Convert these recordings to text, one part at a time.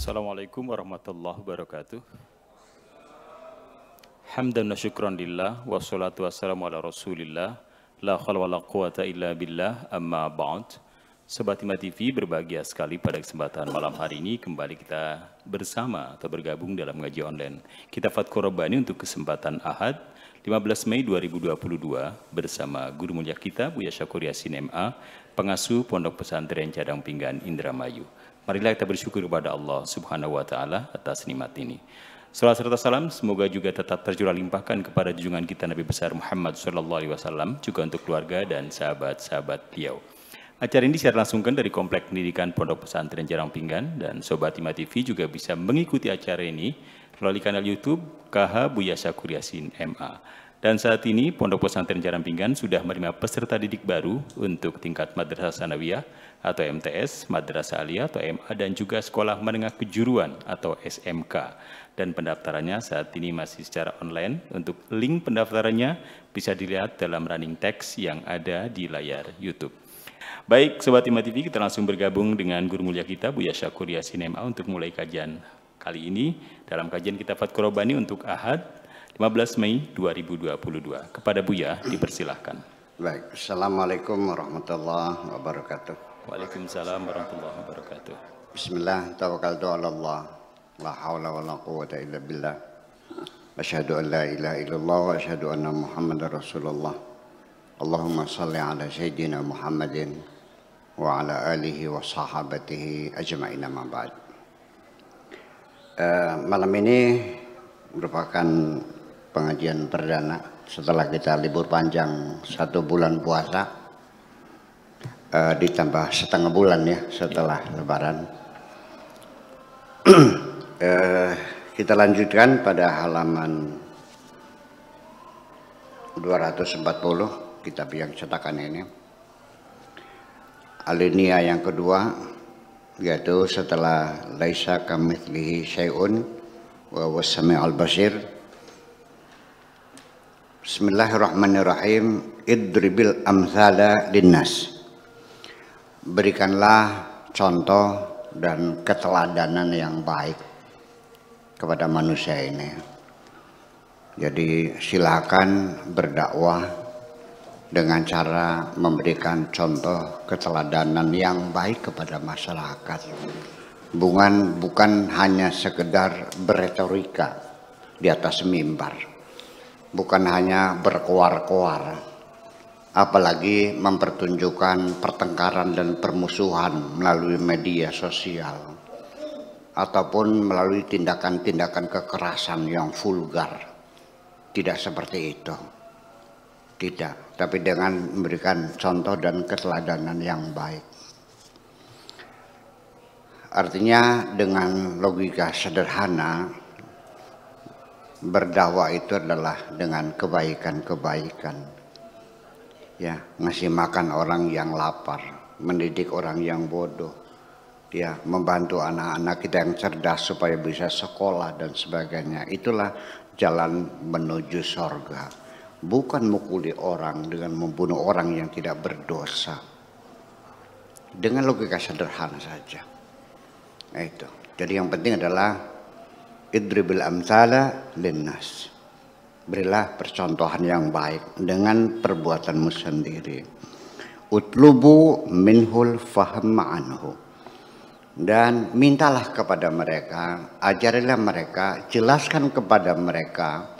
Assalamualaikum warahmatullahi wabarakatuh. Hamdan wa syukran lillah wassalatu wassalamu ala rasulillah la khala wa la quwata illa billah amma ba'd. Sobat Hima TV berbahagia sekali pada kesempatan malam hari ini kembali kita bersama atau bergabung dalam ngaji online Kitab Fathur Rabbani untuk kesempatan Ahad 15 Mei 2022 bersama guru mulia kita Buya Syakur Yasin MA, pengasuh Pondok Pesantren Cadang Pinggan Indramayu. Marilah kita bersyukur kepada Allah Subhanahu wa taala atas nikmat ini. Salam serta salam semoga juga tetap tercurah limpahkan kepada junjungan kita Nabi besar Muhammad sallallahu alaihi wasallam, juga untuk keluarga dan sahabat-sahabat beliau. Acara ini saya langsungkan dari Komplek Pendidikan Pondok Pesantren Cadang Pinggan, dan Sobat Hima TV juga bisa mengikuti acara ini melalui kanal YouTube KH Buya Syakur Yasin MA. Dan saat ini Pondok Pesantren Cadang Pinggan sudah menerima peserta didik baru untuk tingkat Madrasah Sanawiyah atau MTS, Madrasah Aliyah atau MA, dan juga Sekolah Menengah Kejuruan atau SMK. Dan pendaftarannya saat ini masih secara online. Untuk link pendaftarannya bisa dilihat dalam running text yang ada di layar YouTube. Baik, Sobat Hima TV, kita langsung bergabung dengan guru mulia kita Buya Syakur Yasin MA untuk mulai kajian kali ini dalam kajian Kitab Fathur Rabbani untuk Ahad 15 Mei 2022. Kepada Buya dipersilahkan. Baik, Assalamualaikum warahmatullahi wabarakatuh. Waalaikumsalam warahmatullahi wabarakatuh. Bismillah, tawakkaltu ala Allah, la hawla wa la quwwata illa billah. Asyhadu an la ilaha illallah wa asyhadu anna Muhammadar Rasulullah. Allahumma salli ala sayyidina Muhammadin wa ala alihi wa sahabatihi ajma'in, amma ba'd. Malam ini merupakan pengajian perdana setelah kita libur panjang 1 bulan puasa, ditambah setengah bulan ya setelah Lebaran. Kita lanjutkan pada halaman 240 kitab yang cetakan ini, alinea yang kedua, yaitu setelah laisa kamitslihi syai'un wa huwas samiul basir. Bismillahirrahmanirrahim. Idribil amthala linnas. Berikanlah contoh dan keteladanan yang baik kepada manusia ini. Jadi silakan berdakwah dengan cara memberikan contoh keteladanan yang baik kepada masyarakat. Bukan hanya sekedar berretorika di atas mimbar, bukan hanya berkoar-koar, apalagi mempertunjukkan pertengkaran dan permusuhan melalui media sosial ataupun melalui tindakan-tindakan kekerasan yang vulgar. Tidak seperti itu, tidak, tapi dengan memberikan contoh dan keteladanan yang baik. Artinya dengan logika sederhana, berdakwah itu adalah dengan kebaikan-kebaikan. Ya, ngasih makan orang yang lapar, mendidik orang yang bodoh, ya, membantu anak-anak kita yang cerdas supaya bisa sekolah dan sebagainya. Itulah jalan menuju sorga. Bukan mukuli orang dengan membunuh orang yang tidak berdosa. Dengan logika sederhana saja. Nah itu. Jadi yang penting adalah idribil amthala linnas. Berilah percontohan yang baik dengan perbuatanmu sendiri. Utlubu minhul faham anhu. Dan mintalah kepada mereka, ajarilah mereka, jelaskan kepada mereka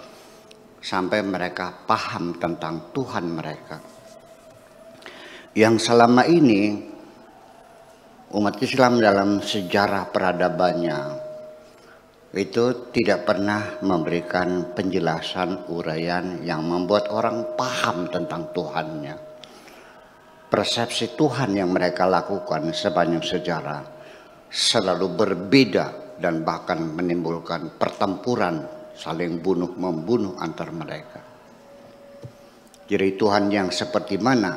sampai mereka paham tentang Tuhan mereka. Yang selama ini umat Islam dalam sejarah peradabannya itu tidak pernah memberikan penjelasan uraian yang membuat orang paham tentang Tuhannya. Persepsi Tuhan yang mereka lakukan sepanjang sejarah selalu berbeda dan bahkan menimbulkan pertempuran, saling bunuh-membunuh antar mereka. Jadi Tuhan yang seperti mana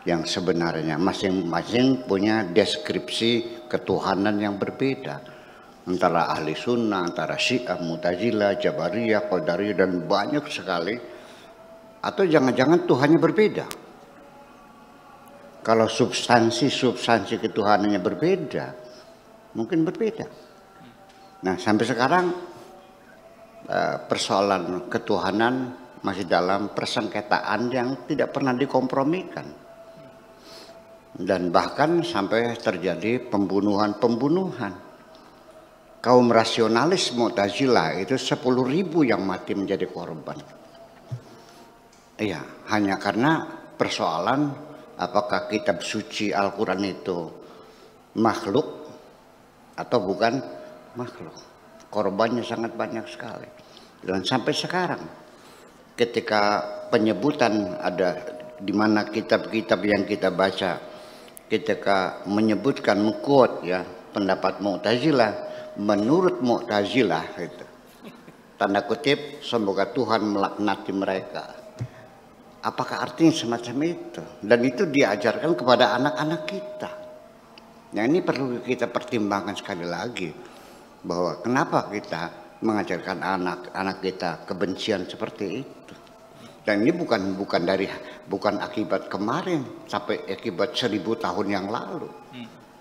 yang sebenarnya? Masing-masing punya deskripsi ketuhanan yang berbeda. Antara ahli sunnah, antara syiah, mu'tazilah, jabariyah, qadariyah, dan banyak sekali. Atau jangan-jangan Tuhannya berbeda. Kalau substansi ketuhanannya berbeda, mungkin berbeda. Nah, sampai sekarang persoalan ketuhanan masih dalam persengketaan yang tidak pernah dikompromikan. Dan bahkan sampai terjadi pembunuhan-pembunuhan. Kaum rasionalis Mu'tazilah itu 10.000 yang mati menjadi korban. Iya, hanya karena persoalan apakah kitab suci Al-Quran itu makhluk atau bukan makhluk. Korbannya sangat banyak sekali. Dan sampai sekarang ketika penyebutan ada di mana kitab-kitab yang kita baca ketika menyebutkan quote ya pendapat Mu'tazilah, menurut Mu'tazilah itu tanda kutip semoga Tuhan melaknati mereka. Apakah artinya semacam itu? Dan itu diajarkan kepada anak-anak kita. Nah, ini perlu kita pertimbangkan sekali lagi bahwa kenapa kita mengajarkan anak-anak kita kebencian seperti itu. Dan ini bukan akibat kemarin sampai akibat 1000 tahun yang lalu.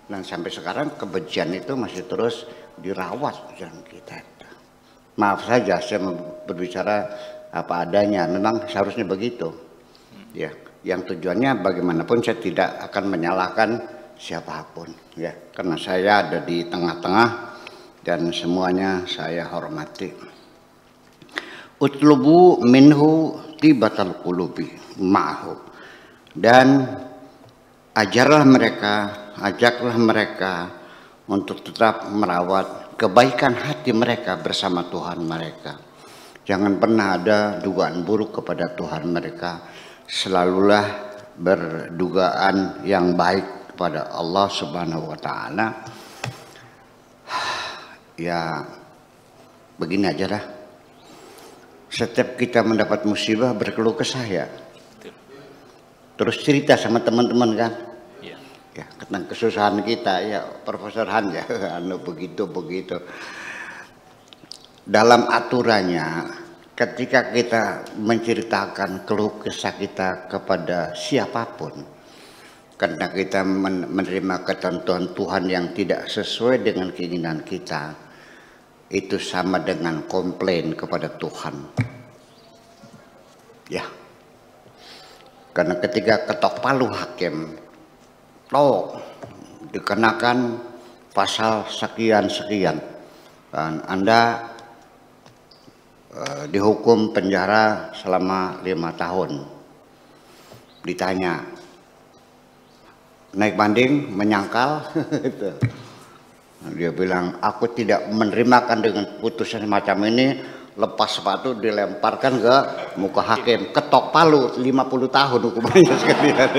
Dan sampai sekarang kebencian itu masih terus dirawat dalam kita. Maaf saja saya berbicara apa adanya, memang seharusnya begitu. Ya, yang tujuannya bagaimanapun saya tidak akan menyalahkan siapapun ya, karena saya ada di tengah-tengah dan semuanya saya hormati. Utlubu minhu tibatal qulubi ma'hu, dan ajarlah ajaklah mereka untuk tetap merawat kebaikan hati mereka bersama Tuhan mereka. Jangan pernah ada dugaan buruk kepada Tuhan mereka. Selalulah berdugaan yang baik kepada Allah Subhanahu wa Ta'ala. Ya, begini aja dah. Setiap kita mendapat musibah berkeluh kesah ya. Terus cerita sama teman-teman kan. Ya, tentang kesusahan kita ya, Profesor Han ya, begitu. Dalam aturannya, ketika kita menceritakan keluh kesah kita kepada siapapun, karena kita menerima ketentuan Tuhan yang tidak sesuai dengan keinginan kita, itu sama dengan komplain kepada Tuhan. Ya, karena ketika ketok palu hakim, dikenakan pasal sekian-sekian, dan Anda dihukum penjara selama 5 tahun. Ditanya, naik banding, menyangkal, dia bilang, aku tidak menerimakan dengan putusan semacam ini. Lepas sepatu dilemparkan ke muka hakim, ketok palu 50 tahun hukumannya sekalian.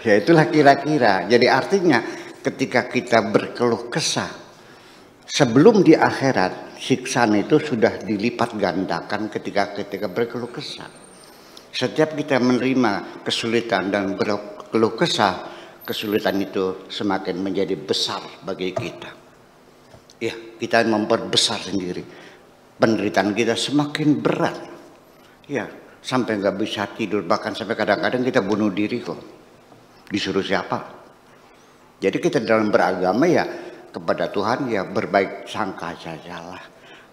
Ya itulah kira-kira. Jadi artinya ketika kita berkeluh kesah, sebelum di akhirat siksaan itu sudah dilipat gandakan ketika berkeluh kesah. Setiap kita menerima kesulitan dan berkeluh kesah, kesulitan itu semakin menjadi besar bagi kita. Ya, kita memperbesar sendiri. Penderitaan kita semakin berat. Ya, sampai nggak bisa tidur, bahkan sampai kadang-kadang kita bunuh diri kok. Disuruh siapa? Jadi kita dalam beragama ya kepada Tuhan ya berbaik sangka sajalah.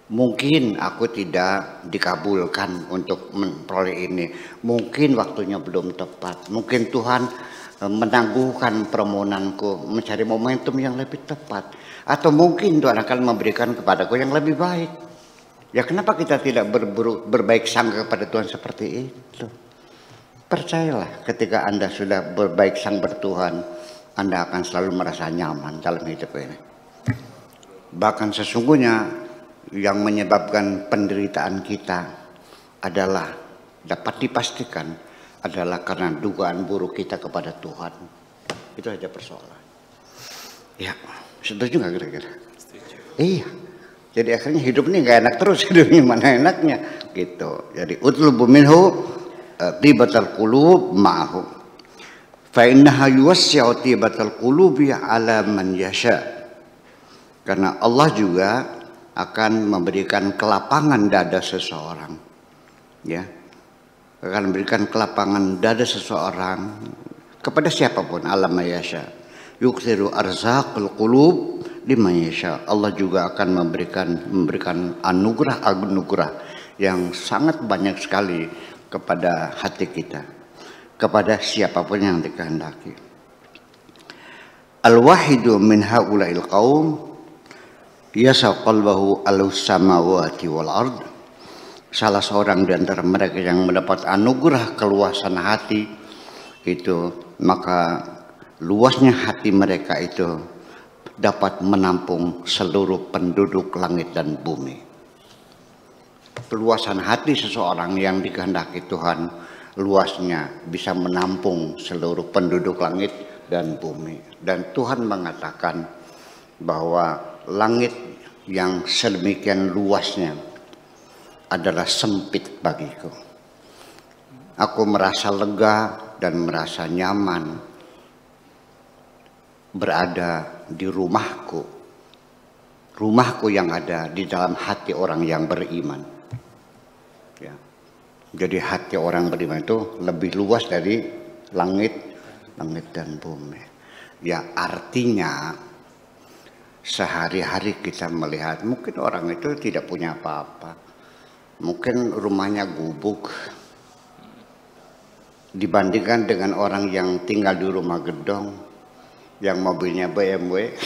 Mungkin aku tidak dikabulkan untuk memperoleh ini. Mungkin waktunya belum tepat. Mungkin Tuhan menangguhkan permohonanku, mencari momentum yang lebih tepat. Atau mungkin Tuhan akan memberikan kepadaku yang lebih baik. Ya kenapa kita tidak berbaik sangka kepada Tuhan seperti itu? Percayalah ketika Anda sudah berbaik sangka bertuhan, Anda akan selalu merasa nyaman dalam hidup ini. Bahkan sesungguhnya yang menyebabkan penderitaan kita adalah dapat dipastikan adalah karena dugaan buruk kita kepada Tuhan. Itu aja persoalan. Ya, setuju nggak kira-kira? Setuju. Iya. Jadi akhirnya hidup ini nggak enak terus, hidupnya mana enaknya gitu. Jadi utlubu minhu tibatal qulub ma'hu. Fa innaha yuwassi'u tibatal qulubi 'ala man yasha. Karena Allah juga akan memberikan kelapangan dada seseorang. Ya. Akan memberikan kelapangan dada seseorang kepada siapapun, 'ala man yasha. Yukthiru arzaqul qulub, liman yasha. Allah juga akan memberikan anugerah yang sangat banyak sekali kepada hati kita, kepada siapapun yang dikehendaki. Al-wahidu min haula'il qaum yasa qalbahu al-samawati wal ard. Salah seorang di antara mereka yang mendapat anugerah keluasan hati itu, maka luasnya hati mereka itu dapat menampung seluruh penduduk langit dan bumi. Luasan hati seseorang yang dikehendaki Tuhan, luasnya bisa menampung seluruh penduduk langit dan bumi. Dan Tuhan mengatakan bahwa langit yang sedemikian luasnya adalah sempit bagiku. Aku merasa lega dan merasa nyaman berada di rumahku yang ada di dalam hati orang yang beriman. Ya. Jadi hati orang beriman itu lebih luas dari langit dan bumi. Ya, artinya sehari-hari kita melihat mungkin orang itu tidak punya apa-apa. Mungkin rumahnya gubuk dibandingkan dengan orang yang tinggal di rumah gedong, yang mobilnya BMW,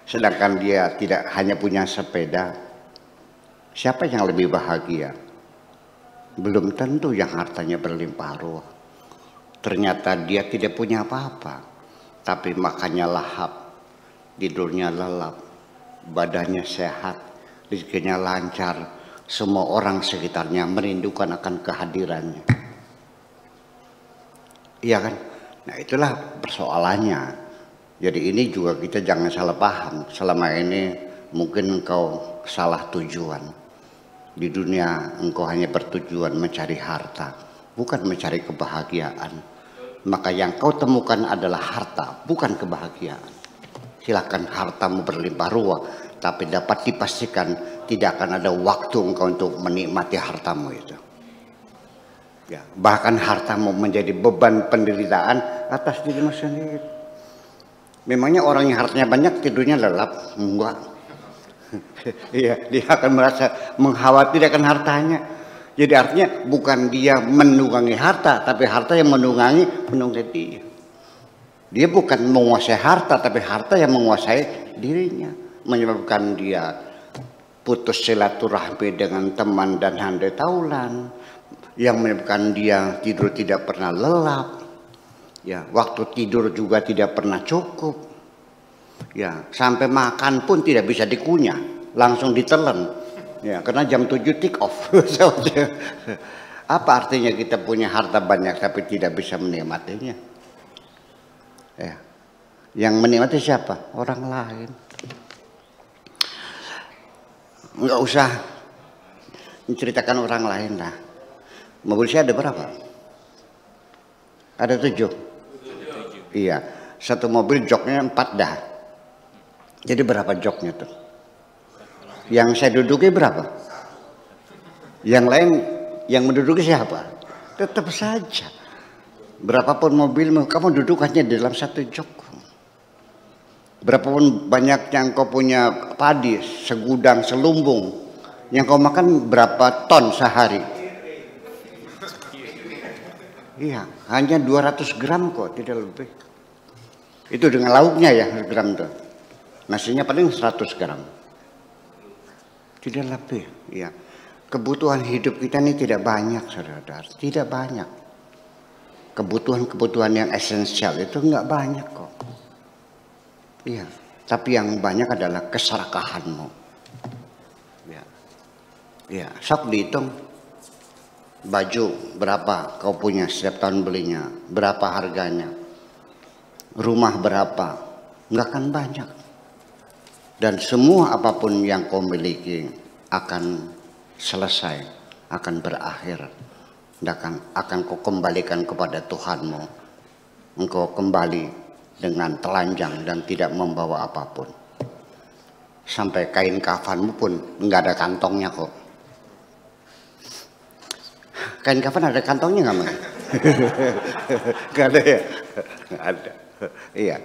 sedangkan dia tidak hanya punya sepeda. Siapa yang lebih bahagia? Belum tentu yang hartanya berlimpah ruah. Ternyata dia tidak punya apa-apa, tapi makannya lahap, tidurnya lelap, badannya sehat, rezekinya lancar. Semua orang sekitarnya merindukan akan kehadirannya. Iya kan? Nah, itulah persoalannya. Jadi ini juga kita jangan salah paham. Selama ini mungkin engkau salah tujuan. Di dunia engkau hanya bertujuan mencari harta, bukan mencari kebahagiaan. Maka yang kau temukan adalah harta, bukan kebahagiaan. Silakan hartamu berlimpah ruah, tapi dapat dipastikan tidak akan ada waktu engkau untuk menikmati hartamu itu. Ya, bahkan hartamu menjadi beban penderitaan atas dirimu sendiri. Memangnya orang yang hartanya banyak tidurnya lelap? Enggak. Iya, dia akan merasa mengkhawatirkan hartanya. Jadi artinya bukan dia menunggangi harta, tapi harta yang menunggangi dia. Dia bukan menguasai harta, tapi harta yang menguasai dirinya, menyebabkan dia putus silaturahmi dengan teman dan handai taulan, yang menyebabkan dia tidur tidak pernah lelap, ya, waktu tidur juga tidak pernah cukup, ya, sampai makan pun tidak bisa dikunyah, langsung ditelan, ya, karena jam 7 take off. Apa artinya kita punya harta banyak tapi tidak bisa menikmatinya? Ya, yang menikmati siapa? Orang lain. Enggak usah menceritakan orang lain lah. Mobil saya ada berapa? Ada 7. Iya, satu mobil joknya 4 dah. Jadi berapa joknya tuh? Yang saya duduki berapa? Yang lain yang menduduki siapa? Tetap saja. Berapapun mobilmu, kamu duduk hanya di dalam satu jok. Berapapun banyak yang kau punya padi, segudang, selumbung, yang kau makan berapa ton sehari? Iya, hanya 200 gram kok, tidak lebih. Itu dengan lauknya ya, gram tuh. Nasinya paling 100 gram. Tidak lebih, ya. Kebutuhan hidup kita ini tidak banyak, saudara. Tidak banyak. Kebutuhan-kebutuhan yang esensial itu enggak banyak kok. Iya, tapi yang banyak adalah keserakahanmu. Ya, ya, sok dihitung baju berapa kau punya setiap tahun belinya, berapa harganya, rumah berapa, nggak akan banyak. Dan semua apapun yang kau miliki akan selesai, akan berakhir, dan akan kau kembalikan kepada Tuhanmu. Engkau kembali dengan telanjang dan tidak membawa apapun. Sampai kain kafanmu pun nggak ada kantongnya kok. Kain kafan ada kantongnya nggak, Mas? Nggak ada ya? Nggak ada. Iya.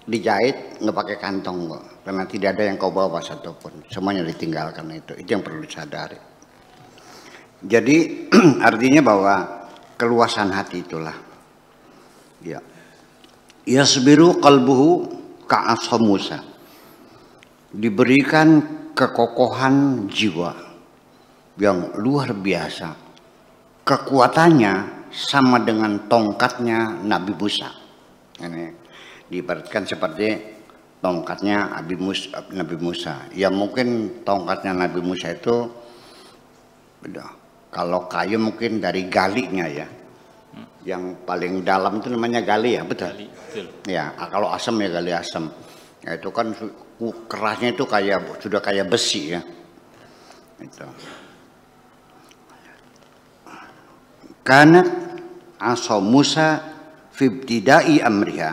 dijahit nggak pakai kantong kok, karena tidak ada yang kau bawa satupun, semuanya ditinggalkan. Itu yang perlu disadari. Jadi artinya bahwa keluasan hati itulah, ya, yasbiru qalbuhu ka'asa Musa, diberikan kekokohan jiwa yang luar biasa, kekuatannya sama dengan tongkatnya Nabi Musa. Ini diibaratkan seperti tongkatnya Nabi Musa. Ya mungkin tongkatnya Nabi Musa itu kalau kayu mungkin dari galinya ya. Yang paling dalam itu namanya gali ya, betul? Gali, betul. Ya, kalau asam ya gali asam. Ya, itu kan kerasnya itu sudah kayak besi ya. Itu. Kanat asa Musa fi ibtida'i amriha,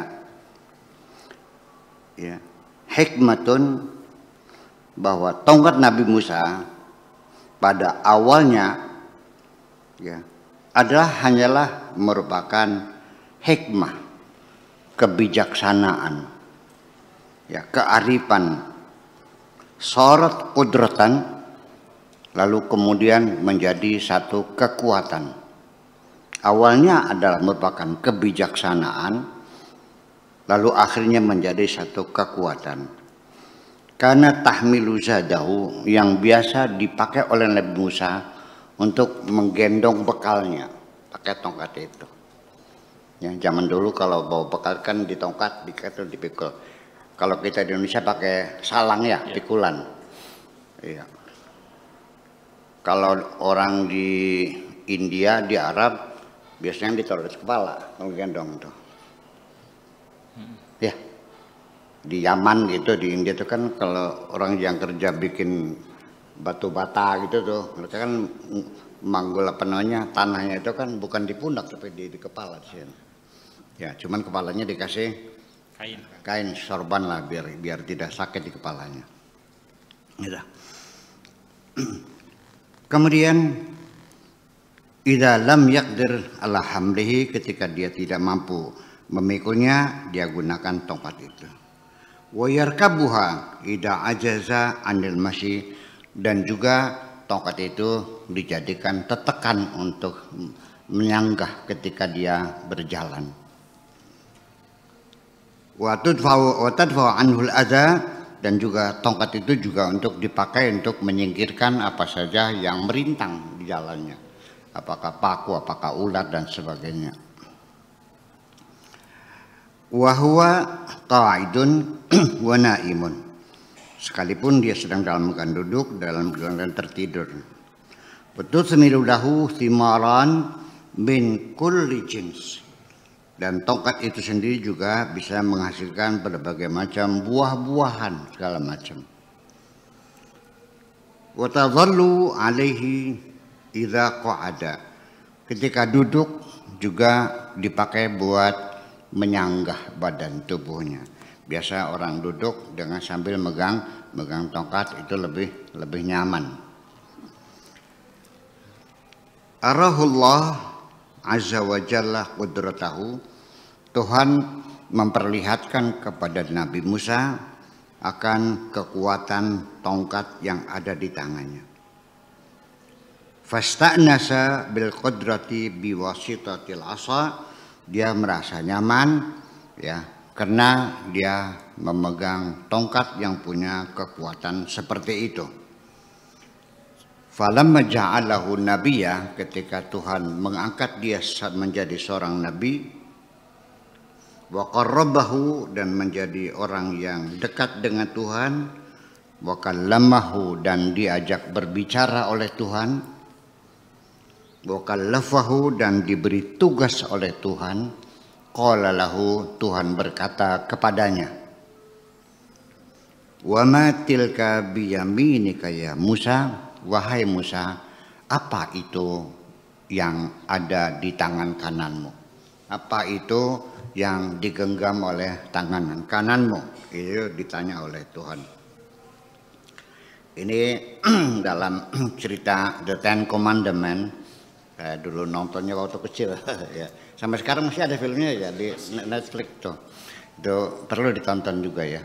ya, hikmatun, bahwa tongkat Nabi Musa pada awalnya ya adalah hanyalah merupakan hikmah, kebijaksanaan, ya, kearifan, sorot kudratan, lalu kemudian menjadi satu kekuatan. Awalnya adalah merupakan kebijaksanaan, lalu akhirnya menjadi satu kekuatan. Karena tahmilu zadahu, yang biasa dipakai oleh Nabi Musa untuk menggendong bekalnya, pakai tongkat itu. Ya, zaman dulu kalau bawa bekal kan di tongkat, dipikul. Kalau kita di Indonesia pakai salang ya, pikulan. Iya. Kalau orang di India, di Arab, biasanya ditaruh di kepala, menggendong tuh. Ya, di Yaman gitu, di India itu kan kalau orang yang kerja bikin batu bata gitu tuh, mereka kan manggul apa namanya, tanahnya itu kan bukan di pundak tapi di kepala sih. Ya, cuman kepalanya dikasih kain sorban lah biar tidak sakit di kepalanya. Gitu. Kemudian idza lam yaqdir ala hamlihi, ketika dia tidak mampu memikulnya, dia gunakan tongkat itu. Wa yarkabuha idza ajaza anil masyi, dan juga tongkat itu dijadikan tetekan untuk menyanggah ketika dia berjalan. Wa tadfa'u anhul adza, dan juga tongkat itu juga untuk dipakai untuk menyingkirkan apa saja yang merintang di jalannya. Apakah paku, apakah ulat dan sebagainya. Wa huwa qa'idun wa na'imun, sekalipun dia sedang dalam keadaan duduk, dalam keadaan tertidur. Betul semilu lahu thimaran min kulli jins, dan tongkat itu sendiri juga bisa menghasilkan berbagai macam buah-buahan segala macam. Wa tadhallu alaihi idza qa'ada, ketika duduk juga dipakai buat menyanggah badan tubuhnya. Biasa orang duduk dengan sambil megang tongkat itu lebih nyaman. Arahullah azza wa jalla qudratahu, Tuhan memperlihatkan kepada Nabi Musa akan kekuatan tongkat yang ada di tangannya. Fasta'nasa bil qudrati biwasitatil asa, dia merasa nyaman ya karena dia memegang tongkat yang punya kekuatan seperti itu. Falamma ja'alahu nabiyya, ketika Tuhan mengangkat dia menjadi seorang nabi, wa qarrabahu, dan menjadi orang yang dekat dengan Tuhan, wa kallamahu, dan diajak berbicara oleh Tuhan, wa kallafahu, dan diberi tugas oleh Tuhan, qala lahu, Tuhan berkata kepadanya, wa ma tilka biyaminika ya Musa, wahai Musa, apa itu yang ada di tangan kananmu? Apa itu yang digenggam oleh tangan kananmu? Itu ditanya oleh Tuhan. Ini dalam cerita The Ten Commandments. Dulu nontonnya waktu kecil ya. Sampai sekarang masih ada filmnya ya di Netflix tuh. Itu perlu ditonton juga ya.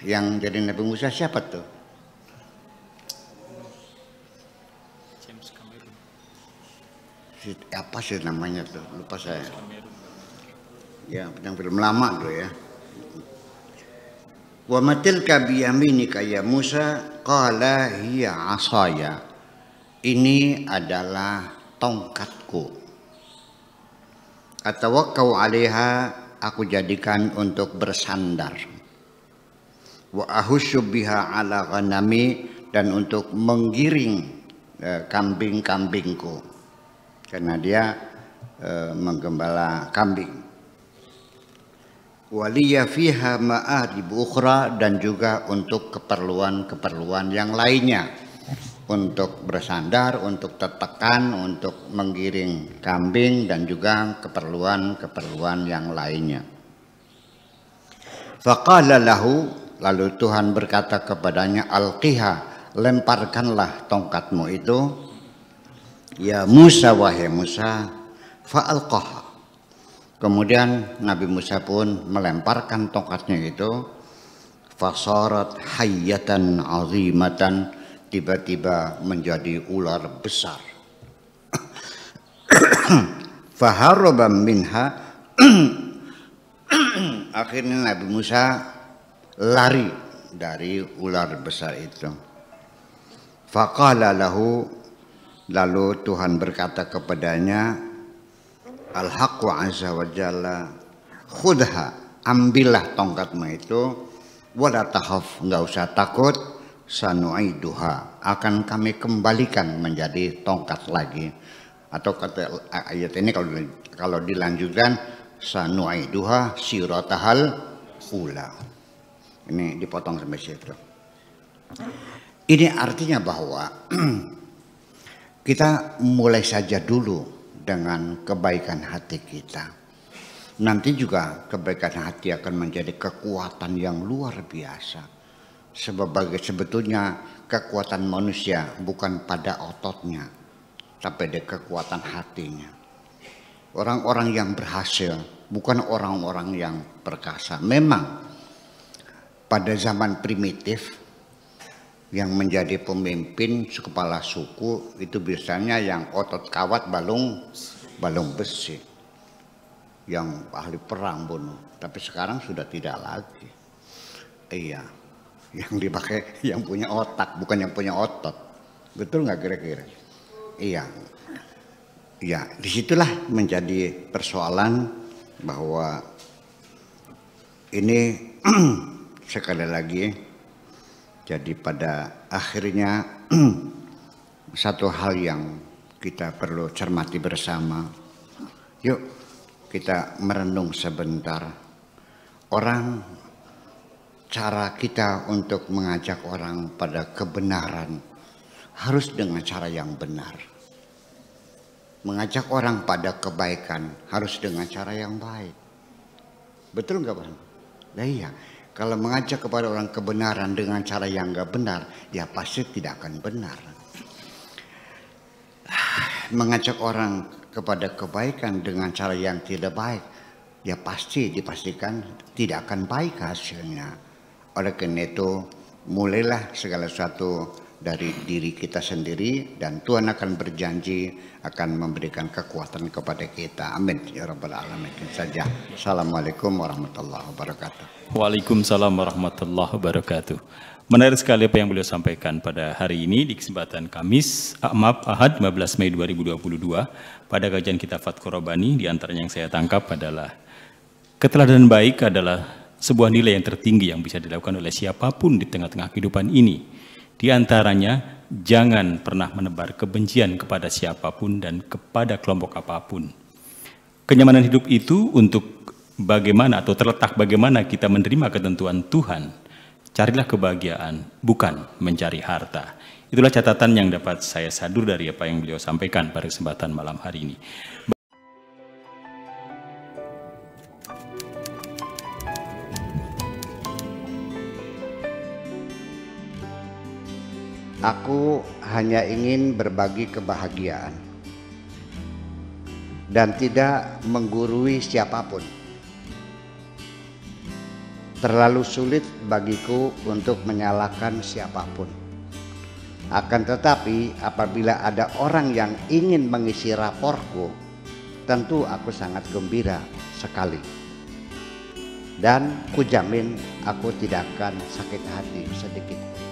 Yang jadi Nabi Musa siapa tuh? Apa sih namanya tuh? Lupa saya. Ya, yang film lama tuh ya. Wa matilka biyaminika ya Musa qala hiya asaya. Ini adalah tongkatku. Atawakkau 'alaiha, aku jadikan untuk bersandar. Wa ahusyu biha 'ala ghanami, dan untuk menggiring kambing-kambingku. Karena dia menggembala kambing. Waliya fiha ma'arib ukhra, dan juga untuk keperluan-keperluan yang lainnya. Untuk bersandar, untuk tertekan, untuk menggiring kambing, dan juga keperluan-keperluan yang lainnya. Faqala lahu, lalu Tuhan berkata kepadanya, alqiha, lemparkanlah tongkatmu itu. Ya Musa, wahai Musa, fa'alqaha. Kemudian Nabi Musa pun melemparkan tongkatnya itu. Fasarat hayyatan azimatan, tiba-tiba menjadi ular besar. Faharaba minha, akhirnya Nabi Musa lari dari ular besar itu. Faqala lahu, lalu Tuhan berkata kepadanya, al-haqqu azza wa jalla, khudha, ambillah tongkatmu itu, wala takhaf, enggak usah takut, sanu'iduha, akan kami kembalikan menjadi tongkat lagi. Atau kata ayat ini kalau dilanjutkan, sanu'iduha siratahal ula. Ini dipotong sampai situ. Ini artinya bahwa kita mulai saja dulu dengan kebaikan hati kita. Nanti juga kebaikan hati akan menjadi kekuatan yang luar biasa. Sebetulnya kekuatan manusia bukan pada ototnya, tapi ada kekuatan hatinya. Orang-orang yang berhasil bukan orang-orang yang perkasa. Memang pada zaman primitif yang menjadi pemimpin kepala suku itu biasanya yang otot kawat balung besi, yang ahli perang bunuh. Tapi sekarang sudah tidak lagi. Iya, yang dipakai yang punya otak, bukan yang punya otot. Betul nggak kira-kira? Iya, iya. Disitulah menjadi persoalan bahwa ini sekali lagi. Jadi pada akhirnya satu hal yang kita perlu cermati bersama. Yuk kita merenung sebentar. Cara kita untuk mengajak orang pada kebenaran harus dengan cara yang benar. Mengajak orang pada kebaikan harus dengan cara yang baik. Betul nggak Pak? Nah iya, kalau mengajak kepada orang kebenaran dengan cara yang nggak benar, ya pasti tidak akan benar. Mengajak orang kepada kebaikan dengan cara yang tidak baik, ya pasti dipastikan tidak akan baik hasilnya. Oleh karena itu, mulailah segala sesuatu dari diri kita sendiri, dan Tuhan akan berjanji akan memberikan kekuatan kepada kita. Amin ya rabbal alamin. Saja. Assalamualaikum warahmatullahi wabarakatuh. Waalaikumsalam warahmatullahi wabarakatuh. Menarik sekali apa yang beliau sampaikan pada hari ini di kesempatan Kamis, Ahad 15 Mei 2022 pada kajian kitab Fathur Rabbani. Di antaranya yang saya tangkap adalah keteladanan baik adalah sebuah nilai yang tertinggi yang bisa dilakukan oleh siapapun di tengah-tengah kehidupan ini. Di antaranya, jangan pernah menebar kebencian kepada siapapun dan kepada kelompok apapun. Kenyamanan hidup itu untuk bagaimana atau terletak bagaimana kita menerima ketentuan Tuhan. Carilah kebahagiaan, bukan mencari harta. Itulah catatan yang dapat saya sadur dari apa yang beliau sampaikan pada kesempatan malam hari ini. Aku hanya ingin berbagi kebahagiaan dan tidak menggurui siapapun. terlalu sulit bagiku untuk menyalahkan siapapun. Akan tetapi apabila ada orang yang ingin mengisi raporku, tentu aku sangat gembira sekali. Dan kujamin aku tidak akan sakit hati sedikit.